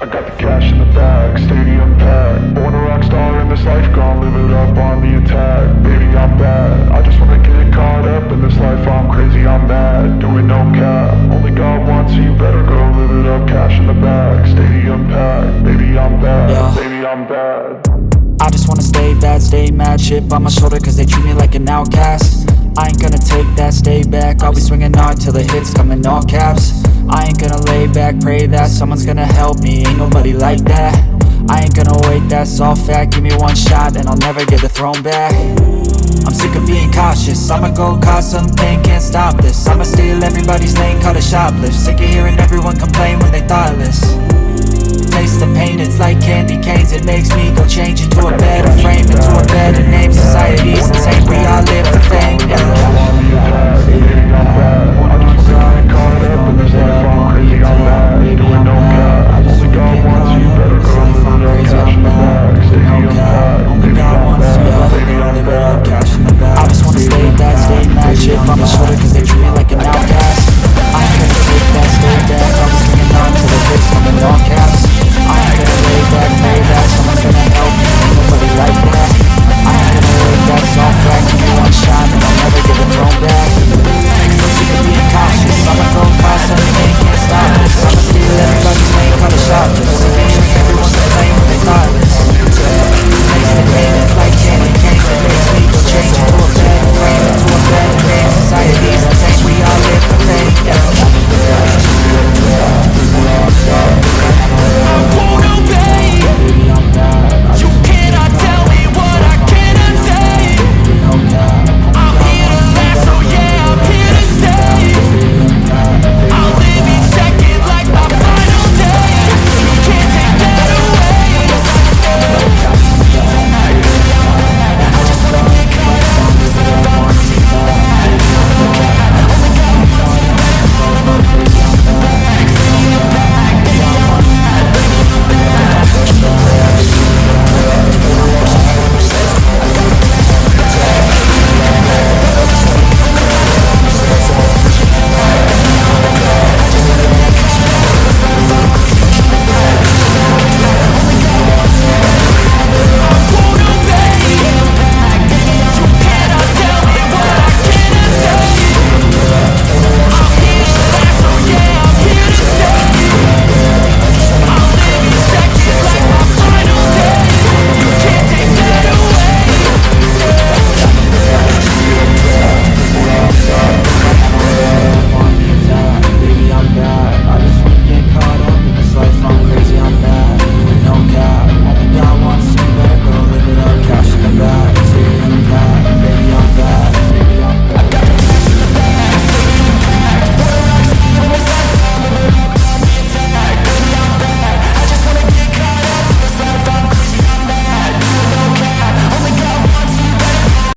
I got the cash in the bag, stadium packed. Born a rock star in this life, gon' live it up on the attack. Baby, I'm bad, I just wanna get caught up in this life. I'm crazy, I'm mad, doing no cap. Only God wants, so you better go live it up. Cash in the bag, stadium packed. Baby, I'm bad, Yeah. baby, I'm bad. I just wanna stay bad, stay mad. Chip on my shoulder cause they treat me like an outcast. I ain't gonna take that, stay back. I'll be swinging hard till the hits come in all caps. I ain't gonna lay back, pray that someone's gonna help me. Ain't nobody like that. I ain't gonna wait, that's all fact. Give me one shot and I'll never get the throne back. I'm sick of being cautious, I'ma go cause something, can't stop this. I'ma steal everybody's lane, call it shoplift. Sick of hearing everyone complain when they thoughtless. Taste the pain, it's like candy canes. It makes me go change into a better frame, into a better name. Society's insane, we all